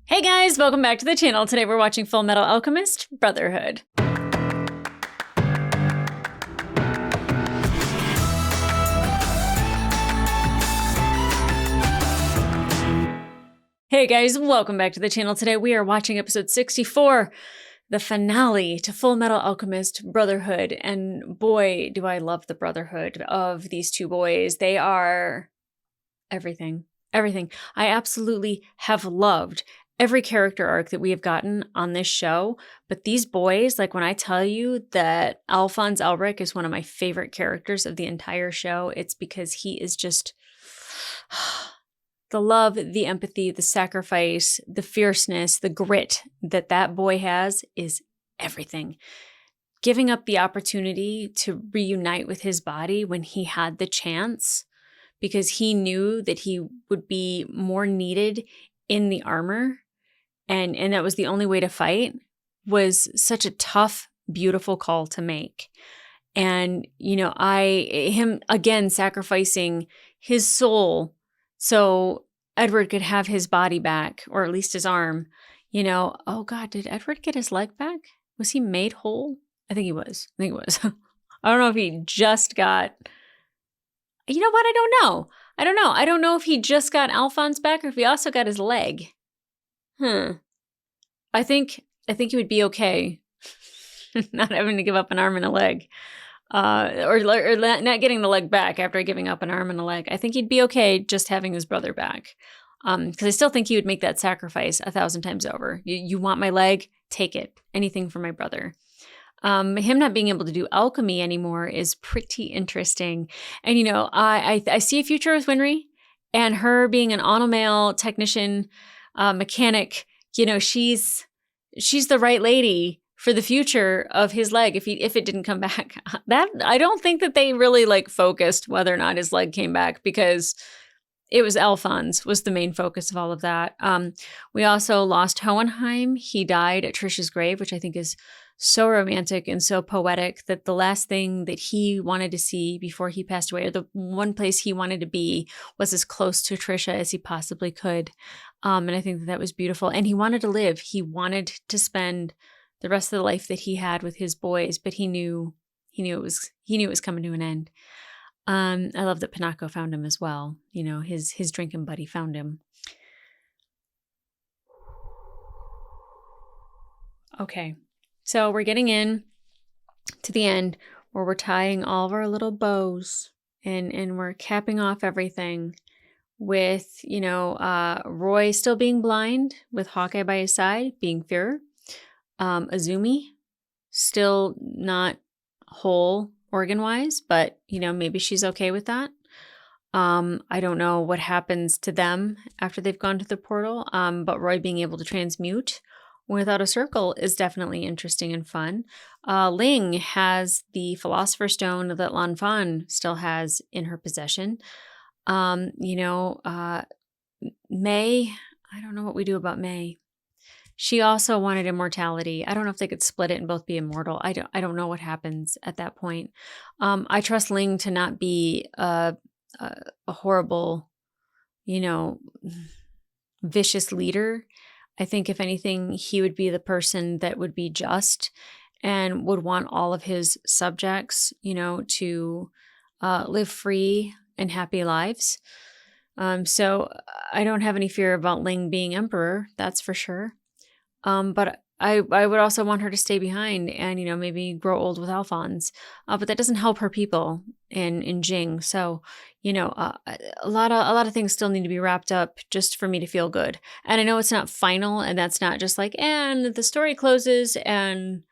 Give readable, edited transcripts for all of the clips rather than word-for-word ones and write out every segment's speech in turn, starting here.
Hey guys, welcome back to the channel. Today we're watching Fullmetal Alchemist, Brotherhood. Hey guys, welcome back to the channel. Today we are watching episode 64, the finale to Fullmetal Alchemist, Brotherhood. And boy, do I love the brotherhood of these two boys. They are everything. Everything. I absolutely have loved every character arc that we have gotten on this show, but these boys, like when I tell you that Alphonse Elric is one of my favorite characters of the entire show, it's because he is just the love, the empathy, the sacrifice, the fierceness, the grit that boy has is everything. Giving up the opportunity to reunite with his body when he had the chance, because he knew that he would be more needed in the armor, and that was the only way to fight, was such a tough, beautiful call to make. And, you know, him again sacrificing his soul so Edward could have his body back, or at least his arm, you know. Oh God, did Edward get his leg back? Was he made whole? I think he was. I don't know if he just got, you know what? I don't know. I don't know if he just got Alphonse back or if he also got his leg. I think he would be okay not having to give up an arm and a leg. Or not getting the leg back after giving up an arm and a leg. I think he'd be okay just having his brother back. Because I still think he would make that sacrifice 1,000 times over. You want my leg? Take it. Anything for my brother. Him not being able to do alchemy anymore is pretty interesting. And, you know, I see a future with Winry, and her being an automail technician, mechanic. You know, she's the right lady for the future of his leg if it didn't come back. That I don't think that they really like focused whether or not his leg came back, because it was Alphonse was the main focus of all of that. We also lost Hohenheim. He died at Trisha's grave, which I think is so romantic and so poetic, that the last thing that he wanted to see before he passed away, or the one place he wanted to be, was as close to Trisha as he possibly could. And I think that was beautiful. And he wanted to live. He wanted to spend the rest of the life that he had with his boys, but he knew it was coming to an end. I love that Pinocchio found him as well. You know, his drinking buddy found him. Okay. So we're getting in to the end where we're tying all of our little bows and we're capping off everything with, you know, Roy still being blind with Hawkeye by his side, being fair. Azumi still not whole organ-wise, but, you know, maybe she's okay with that. I don't know what happens to them after they've gone to the portal, but Roy being able to transmute without a circle is definitely interesting and fun. Ling has the Philosopher's Stone that Lan Fan still has in her possession. You know, May, I don't know what we do about May. She also wanted immortality. I don't know if they could split it and both be immortal. I don't know what happens at that point. I trust Ling to not be a horrible, you know, vicious leader. I think if anything, he would be the person that would be just and would want all of his subjects, you know, to live free and happy lives. So I don't have any fear about Ling being emperor, that's for sure. But I would also want her to stay behind and, you know, maybe grow old with Alphonse. But that doesn't help her people in Jing. So, you know, a lot of things still need to be wrapped up just for me to feel good. And I know it's not final, and that's not just like, and the story closes and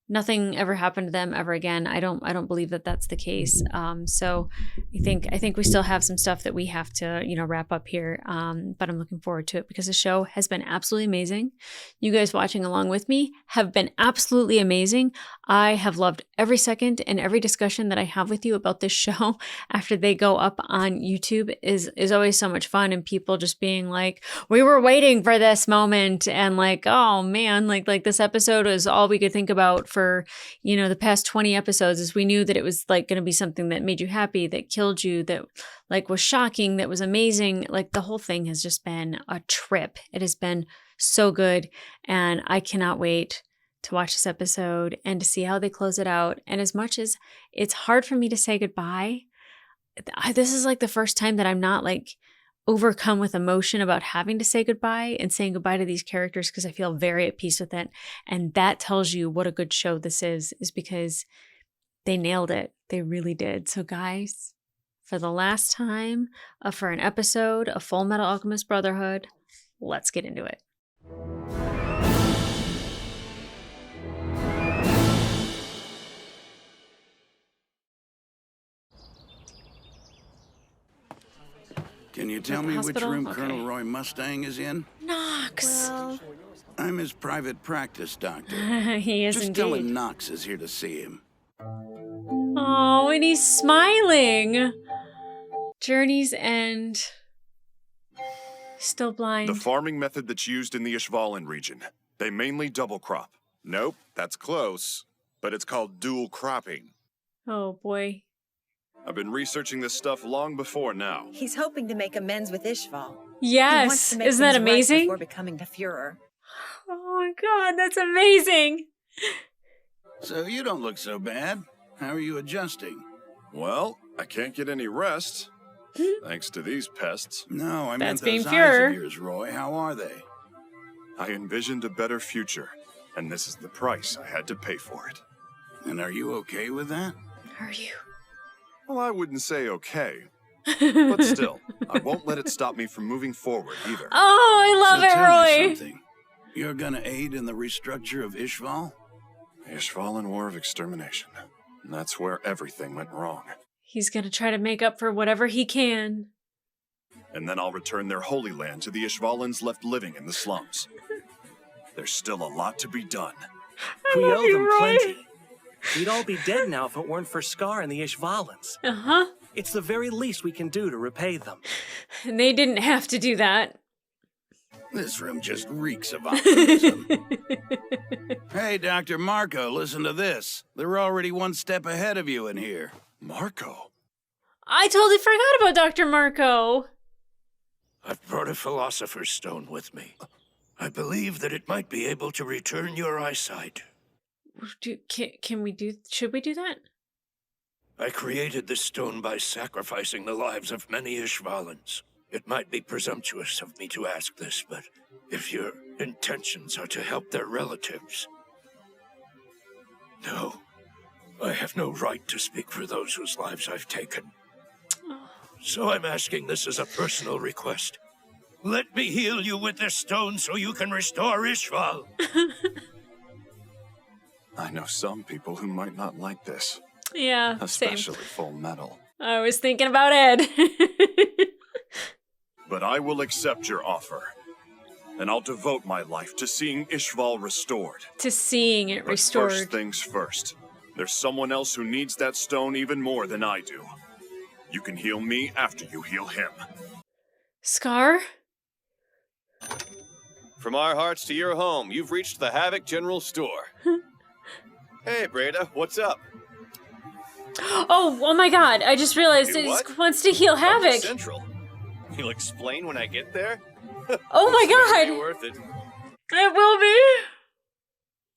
nothing ever happened to them ever again. I don't believe that that's the case. So I think we still have some stuff that we have to, you know, wrap up here. But I'm looking forward to it because the show has been absolutely amazing. You guys watching along with me have been absolutely amazing. I have loved every second and every discussion that I have with you about this show after they go up on YouTube is always so much fun, and people just being like, we were waiting for this moment, and like, oh man, like this episode is all we could think about for, you know, the past 20 episodes, is we knew that it was like going to be something that made you happy, that killed you, that like was shocking, that was amazing. Like the whole thing has just been a trip. It has been So good. And I cannot wait to watch this episode and to see how they close it out. And as much as it's hard for me to say goodbye, this is like the first time that I'm not like overcome with emotion about having to say goodbye and saying goodbye to these characters, because I feel very at peace with it. And that tells you what a good show this is because they nailed it. They really did. So guys, for the last time, for an episode of Fullmetal Alchemist Brotherhood, let's get into it. Can you tell me which room Colonel Roy Mustang is in? Knox! Well, I'm his private practice doctor. He is Just indeed. tell him Knox is here to see him. Oh, and he's smiling. Journey's End. Still blind. The farming method that's used in the Ishvalan region. They mainly double crop. Nope, that's close. But it's called dual cropping. Oh, boy. I've been researching this stuff long before now. he's hoping to make amends with Ishval. Yes. He wants to make Isn't that things right amazing? before becoming the Führer. Oh, my God. That's amazing. So you don't look so bad. How are you adjusting? Well, I can't get any rest. Thanks to these pests. No, I That's meant being those eyes Führer. of yours, Roy. How are they? I envisioned a better future, and this is the price I had to pay for it. And are you okay with that? Are you? Well, I wouldn't say okay, but still, I won't let it stop me from moving forward either. Oh, I love So it, tell me Roy. something. You're gonna aid in the restructure of Ishval? Ishvalan War of Extermination. And that's where everything went wrong. He's going to try to make up for whatever he can. And then I'll return their holy land to the Ishvalans left living in the slums. There's still a lot to be done. We love owe you, them Roy. plenty. We'd all be dead now if it weren't for Scar and the Ishvalans. Uh-huh. It's the very least we can do to repay them. And they didn't have to do that. This room just reeks of optimism. Hey, Dr. Marco, listen to this. They're already one step ahead of you in here. Marco? I totally forgot about Dr. Marco. I've brought a Philosopher's Stone with me. I believe that it might be able to return your eyesight. Should we do that? I created this stone by sacrificing the lives of many Ishvalans. It might be presumptuous of me to ask this, but if your intentions are to help their relatives... No, I have no right to speak for those whose lives I've taken. So I'm asking this as a personal request. Let me heal you with this stone so you can restore Ishval. I know some people who might not like this. Yeah, Especially same. Full Metal. I was thinking about Ed. But I will accept your offer. And I'll devote my life to seeing Ishval restored. To seeing it But restored. first things first. There's someone else who needs that stone even more than I do. You can heal me after you heal him. Scar? From our hearts to your home, you've reached the Havoc General Store. Hey, Breda, what's up? Oh my God. I just realized Do it what? just wants to heal Come to Havoc. Central. You'll explain when I get there? Oh my It's God. worth it. It will be.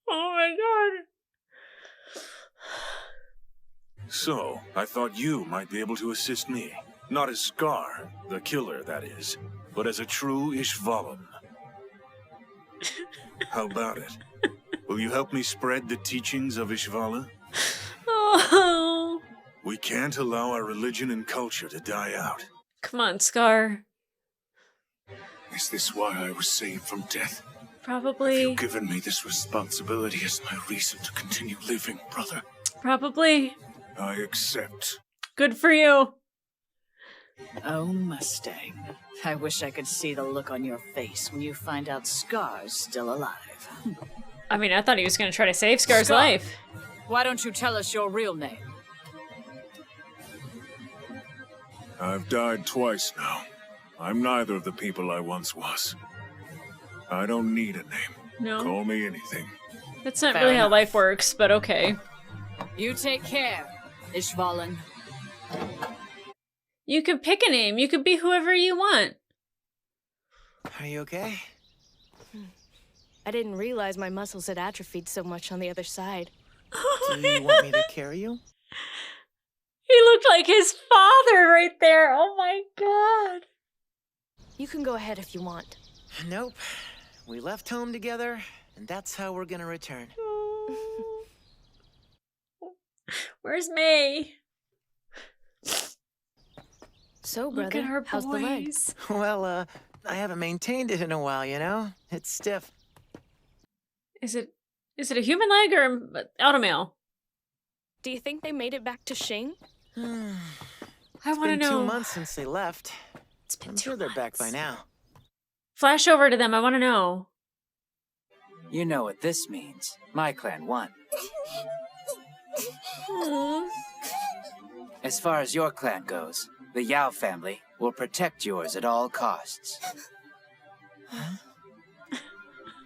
Oh my God. So, I thought you might be able to assist me. Not as Scar, the killer, that is, but as a true Ishvalan. How about it? Will you help me spread the teachings of Ishvala? Oh. We can't allow our religion and culture to die out. Come on, Scar. Is this why I was saved from death? Probably. You've given me this responsibility as my reason to continue living, brother. Probably. I accept. Good for you. Oh, Mustang. I wish I could see the look on your face when you find out Scar's still alive. I mean, I thought he was going to try to save Scar's Scar. life. Why don't you tell us your real name? I've died twice now. I'm neither of the people I once was. I don't need a name. No. Call me anything. That's not Fair really how enough. life works, but okay. You take care, Ishvalan. You could pick a name. You could be whoever you want. Are you okay? I didn't realize my muscles had atrophied so much on the other side. Do you want me to carry you? He looked like his father right there. Oh my god. You can go ahead if you want. Nope. We left home together, and that's how we're gonna return. Where's May? So, Look brother, at her how's the leg? boys. Well, I haven't maintained it in a while, you know? It's stiff. Is it a human leg or automail? Do you think they made it back to Shing? I It's want to been know. 2 months since they left. It's been I'm 2 sure they're back by months. now. Flash over to them. I want to know. You know what this means. My clan won. As far as your clan goes, the Yao family will protect yours at all costs.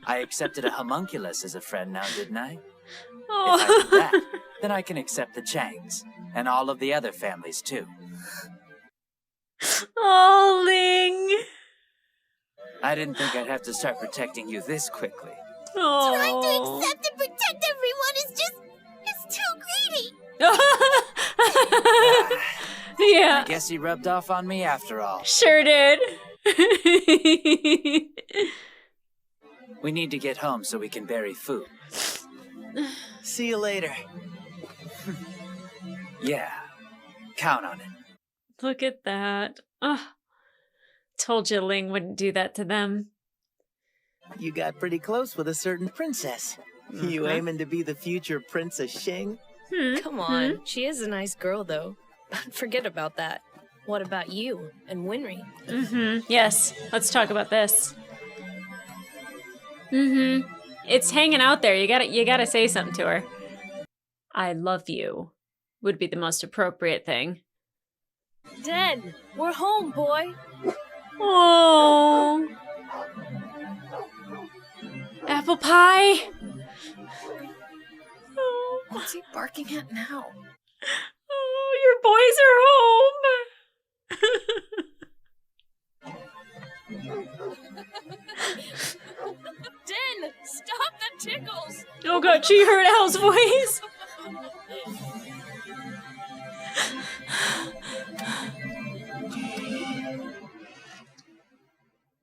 I accepted a homunculus as a friend now, didn't I? Oh. If I do that, then I can accept the Changs, and all of the other families too. Oh, Ling. I didn't think I'd have to start protecting you this quickly. Oh. Trying to accept and protect everyone is just... it's too greedy. Yeah. I guess he rubbed off on me after all. Sure did. We need to get home so we can bury food. See you later. Yeah, count on it. Look at that. Oh, told you Ling wouldn't do that to them. You got pretty close with a certain princess. You aiming to be the future Princess Shing? Come on. She is a nice girl, though. Forget about that. What about you and Winry? Yes, let's talk about this. It's hanging out there. You gotta say something to her. I love you would be the most appropriate thing. Den, we're home, boy. Oh, apple pie. Oh. What's he barking at now? Oh, your boys are home. Den, stop the tickles. Oh god, she heard Al's voice.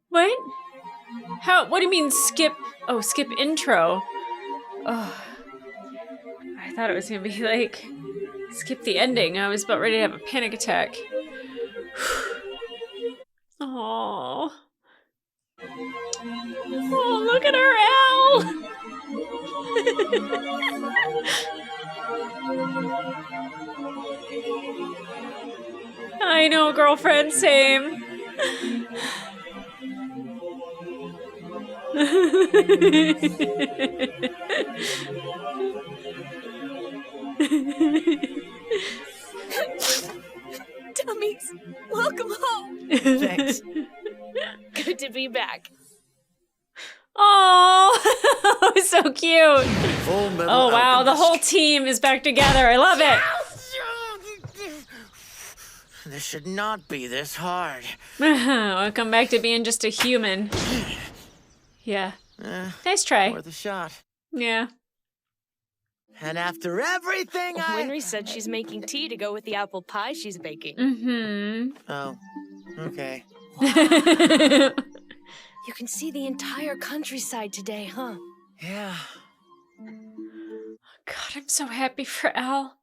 What? What do you mean skip? Oh, skip intro. Oh. I thought it was gonna be like, skip the ending. I was about ready to have a panic attack. Oh. Oh, look at her, Al! I know, girlfriend, same. Dummies, welcome home. Thanks. Good to be back. Oh, so cute. Fullmetal Oh, wow, the Alchemist. whole team is back together. I love it. This should not be this hard. Welcome back to being just a human. Yeah. Nice try. Worth a shot. Yeah. And after everything Winry said she's making tea to go with the apple pie she's baking. Oh, okay. You can see the entire countryside today, huh? Yeah. God, I'm so happy for Al.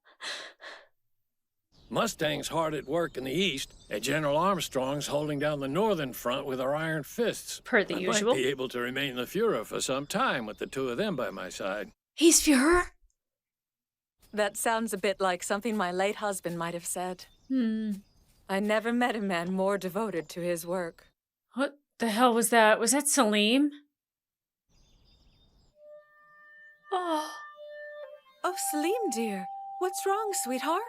Mustang's hard at work in the east, and General Armstrong's holding down the northern front with our iron fists. Per the usual. I might be able to remain the Fuhrer for some time with the two of them by my side. He's Fuhrer? That sounds a bit like something my late husband might have said. I never met a man more devoted to his work. What the hell was that? Was that Salim? Oh. Oh, Salim, dear. What's wrong, sweetheart?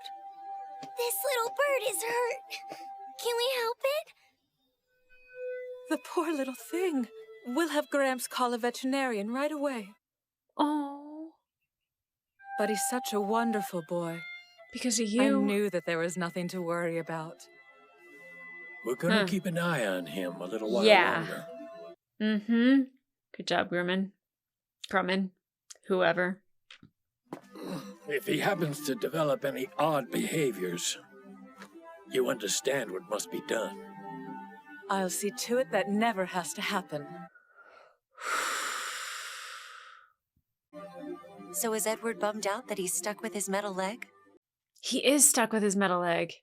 This little bird is hurt. Can we help it? The poor little thing. We'll have Gramps call a veterinarian right away. Oh. But he's such a wonderful boy. Because of I you. knew that there was nothing to worry about. We're gonna keep an eye on him a little while Yeah. longer. Good job, Grumman. Crumman. Whoever. If he happens to develop any odd behaviors, you understand what must be done. I'll see to it that never has to happen. So is Edward bummed out that he's stuck with his metal leg? He is stuck with his metal leg.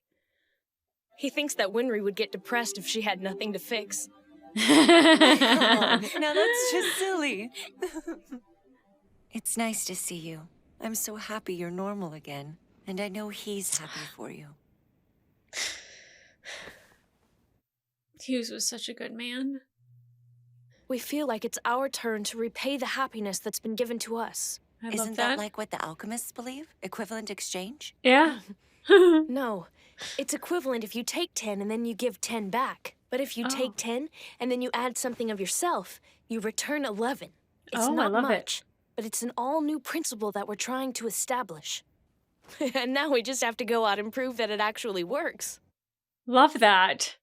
He thinks that Winry would get depressed if she had nothing to fix. Now that's just silly. It's nice to see you. I'm so happy you're normal again. And I know he's happy for you. Hughes was such a good man. We feel like it's our turn to repay the happiness that's been given to us. Isn't that like what the alchemists believe? Equivalent exchange? Yeah. No. It's equivalent if you take 10 and then you give 10 back. But if you take 10 and then you add something of yourself, you return 11. It's not I love much, but it's an all-new principle that we're trying to establish. And now we just have to go out and prove that it actually works. Love that.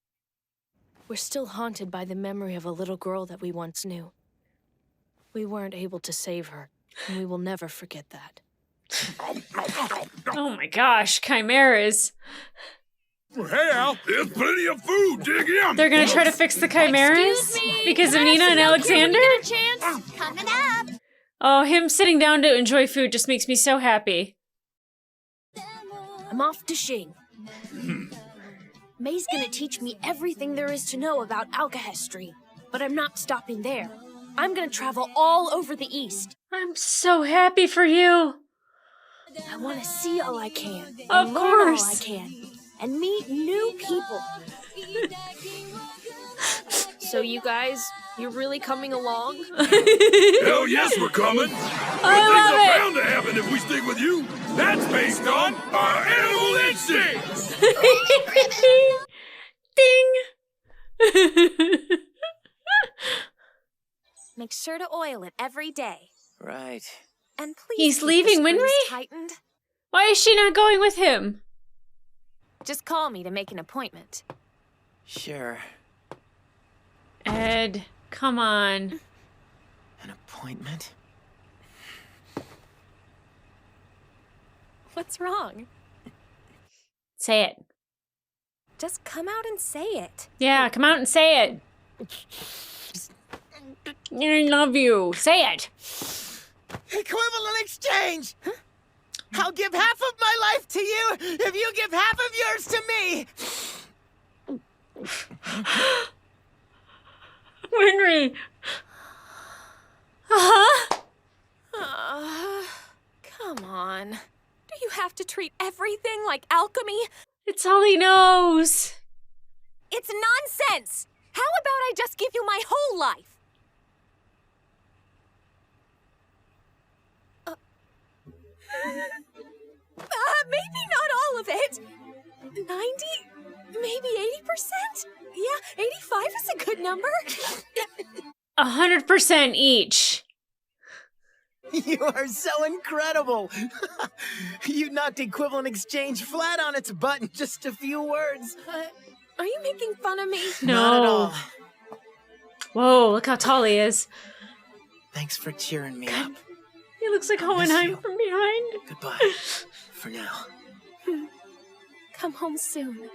We're still haunted by the memory of a little girl that we once knew. We weren't able to save her, and we will never forget that. Oh my gosh, chimeras. Hey, Al, there's plenty of food. Dig in. They're gonna try to fix the chimeras because of Nina and Alexander? Coming up. Oh, him sitting down to enjoy food just makes me so happy. I'm off to Shing. May's gonna teach me everything there is to know about alchemy, but I'm not stopping there. I'm gonna travel all over the East. I'm so happy for you. I want to see all I can, and Of learn all I course. can, and meet new people. So you guys, you're really coming along? Hell yes, we're coming. Good love things it. are bound to happen if we stick with you. That's based on our animal instincts. Ding. Make sure to oil it every day. Right. And please He's keep the leaving springs Winry? tightened. Why is she not going with him? Just call me to make an appointment. Sure. Ed, come on. An appointment? What's wrong? Say it. Just come out and say it. Yeah, come out and say it. I love you. Say it. Equivalent exchange! I'll give half of my life to you if you give half of yours to me! Winry. Come on. Do you have to treat everything like alchemy? It's all he knows. It's nonsense! How about I just give you my whole life? Maybe not all of it. 90? Maybe 80%? Yeah, 85 is a good number. 100% each. You are so incredible! You knocked equivalent exchange flat on its butt in just a few words. Are you making fun of me? No. Not at all. Whoa, look how tall he is. Thanks for cheering me up. He looks like Hohenheim from behind. Goodbye. For now. Come home soon.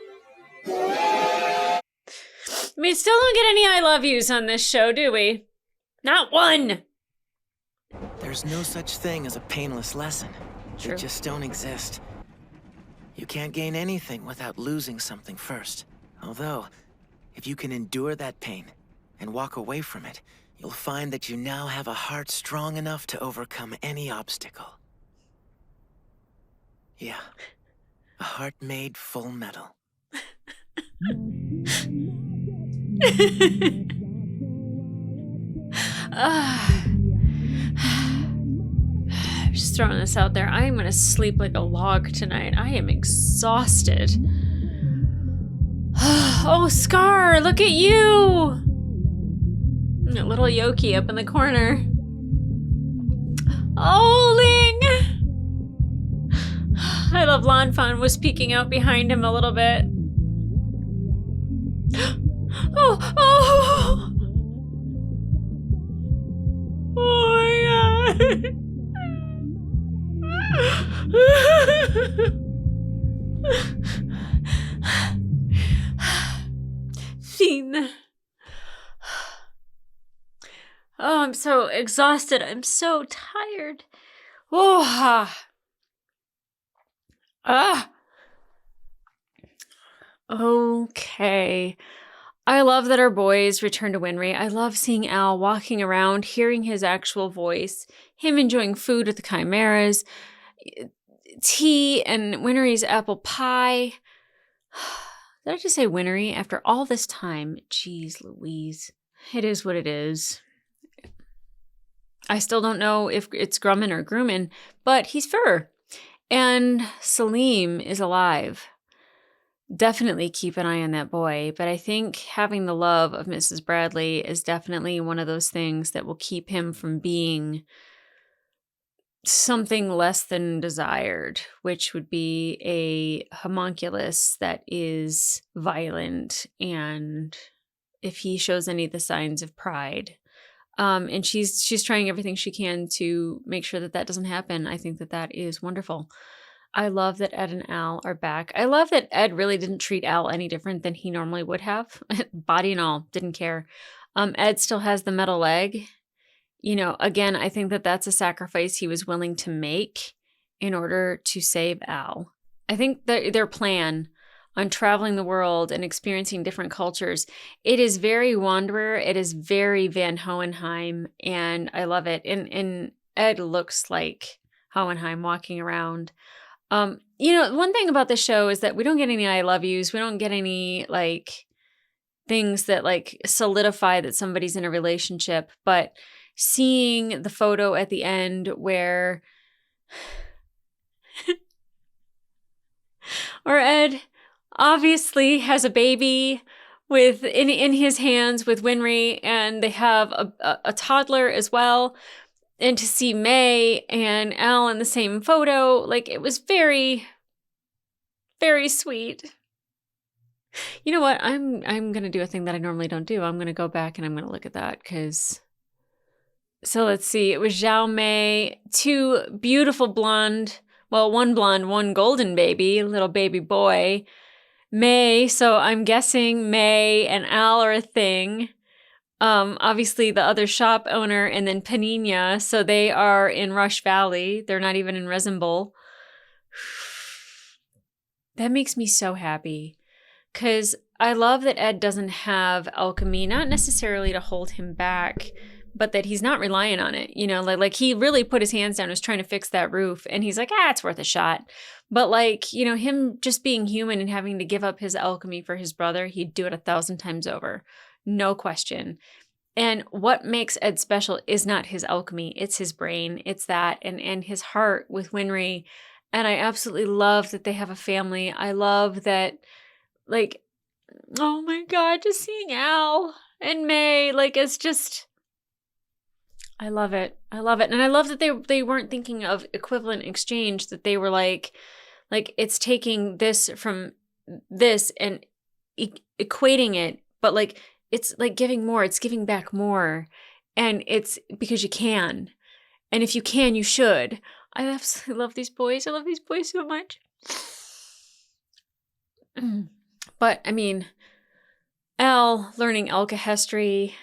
We still don't get any I love yous on this show, do we? Not one. There's no such thing as a painless lesson. True. They just don't exist. You can't gain anything without losing something first. Although, if you can endure that pain and walk away from it, you'll find that you now have a heart strong enough to overcome any obstacle. Yeah. A heart made full metal. Just throwing this out there. I am gonna sleep like a log tonight. I am exhausted. Oh, Scar, look at you! That little Yoki up in the corner. Oh, Ling! I love Lanfan was peeking out behind him a little bit. Oh, oh! Oh my god! Fiend. Oh, I'm so exhausted. I'm so tired. Oh, Okay. I love that our boys return to Winry. I love seeing Al walking around, hearing his actual voice, him enjoying food with the chimeras, tea, and Winry's apple pie. Did I just say Winry after all this time? Jeez Louise. It is what it is. I still don't know if it's Grumman or Grumman, but he's fur. And Salim is alive. Definitely keep an eye on that boy, but I think having the love of Mrs. Bradley is definitely one of those things that will keep him from being something less than desired, which would be a homunculus that is violent, and if he shows any of the signs of pride. And she's trying everything she can to make sure that that doesn't happen. I think that that is wonderful. I love that Ed and Al are back. I love that Ed really didn't treat Al any different than he normally would have. Body and all, didn't care. Ed still has the metal leg. You know, again, I think that that's a sacrifice he was willing to make in order to save Al. I think that their plan on traveling the world and experiencing different cultures, it is very Wanderer. It is very Van Hohenheim, and I love it. And Ed looks like Hohenheim walking around. You know, one thing about the show is that we don't get any I love yous. We don't get any like things that like solidify that somebody's in a relationship. But seeing the photo at the end where Ed obviously has a baby with in his hands with Winry, and they have a toddler as well. And to see May and Al in the same photo, like, it was very, very sweet. You know what? I'm going to do a thing that I normally don't do. I'm going to go back and I'm going to look at that because... So let's see. It was Zhao Mei, two beautiful blonde, well, one blonde, one golden baby, little baby boy. May, so I'm guessing May and Al are a thing. Obviously the other shop owner, and then Panina, so they are in Rush Valley. They're not even in Resin Bowl. That makes me so happy because I love that Ed doesn't have alchemy, not necessarily to hold him back, but that he's not relying on it. You know, like he really put his hands down, was trying to fix that roof, and he's like, it's worth a shot. But like, you know, him just being human and having to give up his alchemy for his brother, he'd do it 1,000 times over. No question. And what makes Ed special is not his alchemy. It's his brain. It's that and his heart with Winry. And I absolutely love that they have a family. I love that, like, oh my God, just seeing Al and May, like, it's just, I love it. I love it. And I love that they weren't thinking of equivalent exchange, that they were like it's taking this from this and equating it, but like, it's like giving more, it's giving back more. And it's because you can. And if you can, you should. I absolutely love these boys. I love these boys so much. But, I mean, Al learning alchemy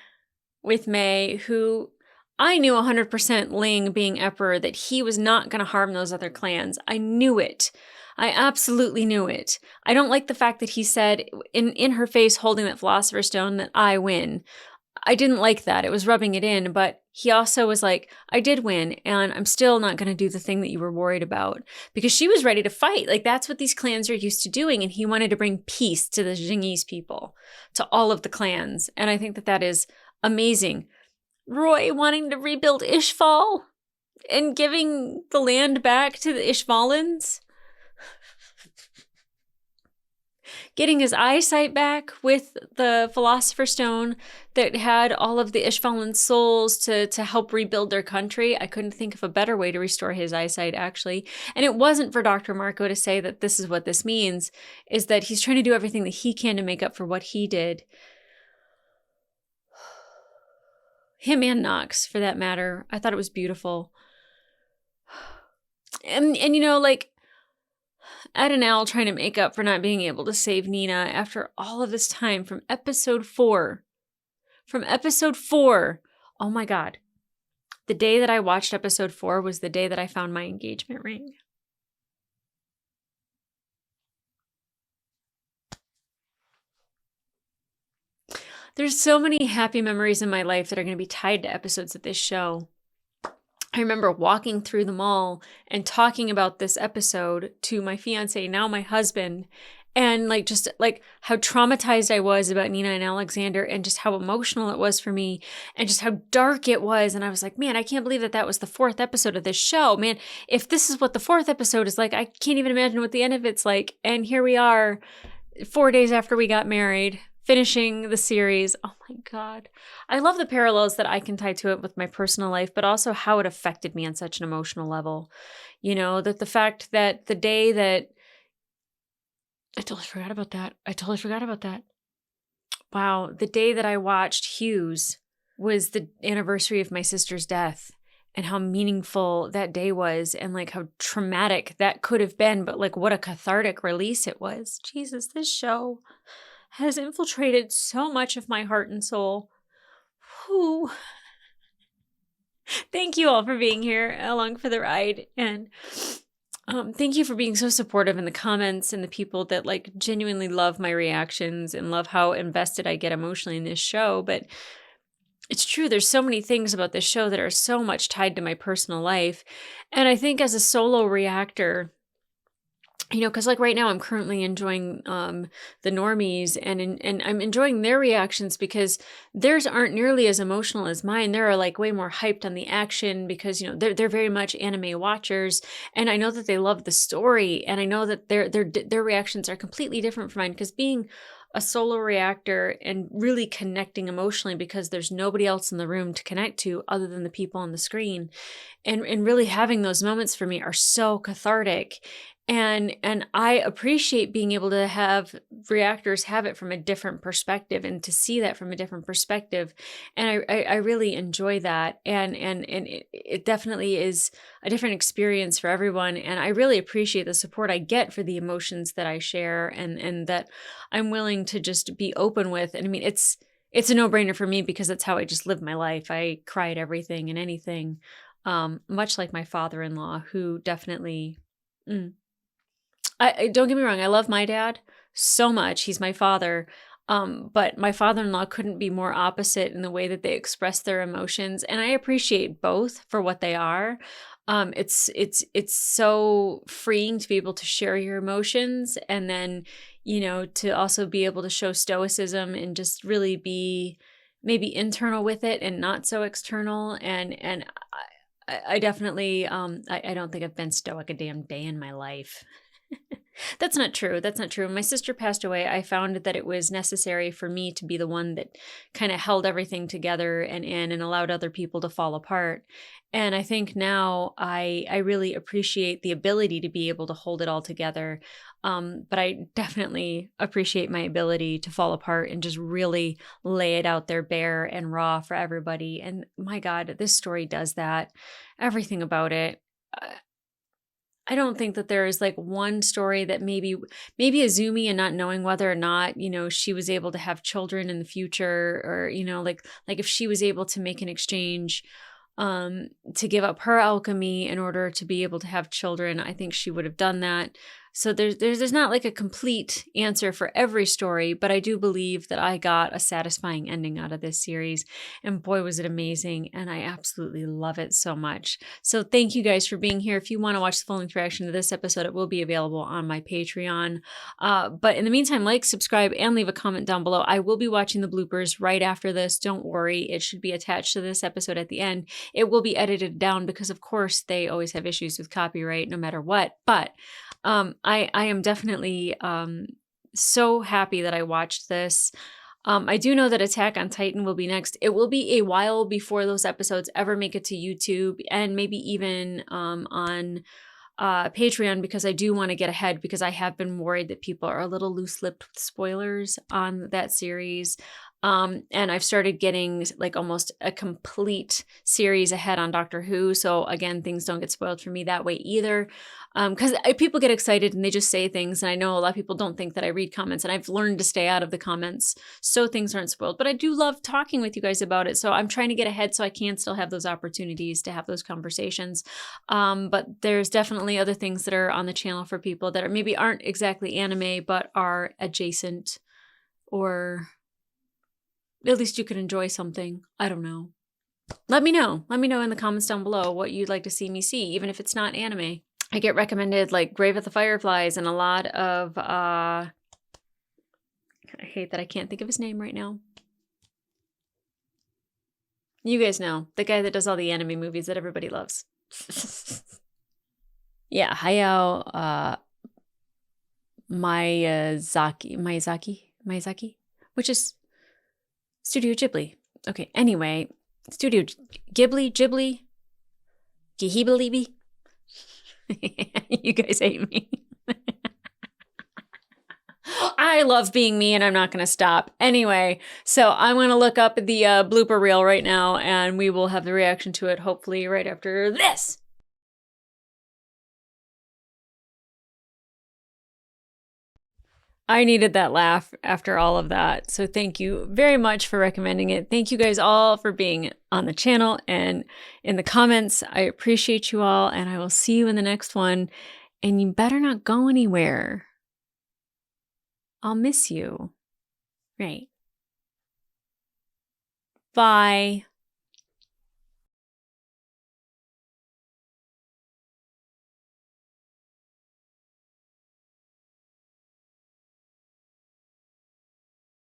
with May, who I knew 100% Ling being Emperor, that he was not going to harm those other clans. I knew it. I absolutely knew it. I don't like the fact that he said in her face holding that Philosopher's Stone that I win. I didn't like that. It was rubbing it in, but he also was like, I did win, and I'm still not going to do the thing that you were worried about, because she was ready to fight. Like, that's what these clans are used to doing, and he wanted to bring peace to the Jingese people, to all of the clans, and I think that that is amazing. Roy wanting to rebuild Ishval and giving the land back to the Ishvalans. Getting his eyesight back with the Philosopher's Stone that had all of the Ishvalan souls to help rebuild their country. I couldn't think of a better way to restore his eyesight, actually. And it wasn't for Dr. Marco to say that this is what this means, is that he's trying to do everything that he can to make up for what he did. Him and Knox, for that matter. I thought it was beautiful. And you know, like, Ed and Al trying to make up for not being able to save Nina after all of this time from episode 4. From episode 4. Oh my God. The day that I watched episode 4 was the day that I found my engagement ring. There's so many happy memories in my life that are going to be tied to episodes of this show. I remember walking through the mall and talking about this episode to my fiance, now my husband, and like just like how traumatized I was about Nina and Alexander and just how emotional it was for me and just how dark it was. And I was like, man, I can't believe that was the 4th episode of this show. Man, if this is what the 4th episode is like, I can't even imagine what the end of it's like. And here we are 4 days after we got married, finishing the series. Oh my God. I love the parallels that I can tie to it with my personal life, but also how it affected me on such an emotional level. You know, that the fact that the day that I totally forgot about that. Wow. The day that I watched Hughes was the anniversary of my sister's death, and how meaningful that day was, and like how traumatic that could have been, but like what a cathartic release it was. Jesus, this show has infiltrated so much of my heart and soul. Whew. Thank you all for being here along for the ride. And thank you for being so supportive in the comments and the people that like genuinely love my reactions and love how invested I get emotionally in this show. But it's true, there's so many things about this show that are so much tied to my personal life. And I think as a solo reactor, you know, because like right now I'm currently enjoying the normies and I'm enjoying their reactions because theirs aren't nearly as emotional as mine. They're like way more hyped on the action because, you know, they're very much anime watchers, and I know that they love the story, and I know that their reactions are completely different from mine because being a solo reactor and really connecting emotionally because there's nobody else in the room to connect to other than the people on the screen, and really having those moments for me are so cathartic. And I appreciate being able to have reactors have it from a different perspective and to see that from a different perspective. And I really enjoy that. And it definitely is a different experience for everyone. And I really appreciate the support I get for the emotions that I share and that I'm willing to just be open with. And I mean, it's a no-brainer for me because it's how I just live my life. I cry at everything and anything, much like my father-in-law, who definitely... I don't get me wrong, I love my dad so much. He's my father. But my father-in-law couldn't be more opposite in the way that they express their emotions. And I appreciate both for what they are. It's so freeing to be able to share your emotions and then, you know, to also be able to show stoicism and just really be maybe internal with it and not so external. And I definitely, I don't think I've been stoic a damn day in my life. That's not true. When my sister passed away, I found that it was necessary for me to be the one that kind of held everything together and allowed other people to fall apart. And I think now I really appreciate the ability to be able to hold it all together. But I definitely appreciate my ability to fall apart and just really lay it out there bare and raw for everybody. And my God, this story does that. Everything about it. I don't think that there is like one story that maybe Azumi and not knowing whether or not, you know, she was able to have children in the future, or, you know, like if she was able to make an exchange to give up her alchemy in order to be able to have children, I think she would have done that. So there's not like a complete answer for every story, but I do believe that I got a satisfying ending out of this series, and boy, was it amazing, and I absolutely love it so much. So thank you guys for being here. If you want to watch the full-length reaction to this episode, it will be available on my Patreon. But in the meantime, like, subscribe, and leave a comment down below. I will be watching the bloopers right after this. Don't worry, it should be attached to this episode at the end. It will be edited down because, of course, they always have issues with copyright no matter what. But I am definitely so happy that I watched this. I do know that Attack on Titan will be next. It will be a while before those episodes ever make it to YouTube, and maybe even on Patreon, because I do want to get ahead, because I have been worried that people are a little loose-lipped with spoilers on that series. And I've started getting like almost a complete series ahead on Doctor Who. So again, things don't get spoiled for me that way either. Because people get excited and they just say things. And I know a lot of people don't think that I read comments, and I've learned to stay out of the comments so things aren't spoiled. But I do love talking with you guys about it. So I'm trying to get ahead so I can still have those opportunities to have those conversations. But there's definitely other things that are on the channel for people that are maybe aren't exactly anime, but are adjacent, or at least you could enjoy something. I don't know. Let me know. Let me know in the comments down below what you'd like to see me see, even if it's not anime. I get recommended like Grave of the Fireflies and a lot of, I hate that I can't think of his name right now. You guys know, the guy that does all the anime movies that everybody loves. Yeah, Hayao Miyazaki, which is Studio Ghibli. Okay, anyway, Studio Ghibli, Ghibli. You guys hate me. I love being me and I'm not going to stop. Anyway, so I'm going to look up the blooper reel right now and we will have the reaction to it hopefully right after this. I needed that laugh after all of that. So thank you very much for recommending it. Thank you guys all for being on the channel and in the comments. I appreciate you all, and I will see you in the next one. And you better not go anywhere. I'll miss you. Right. Bye.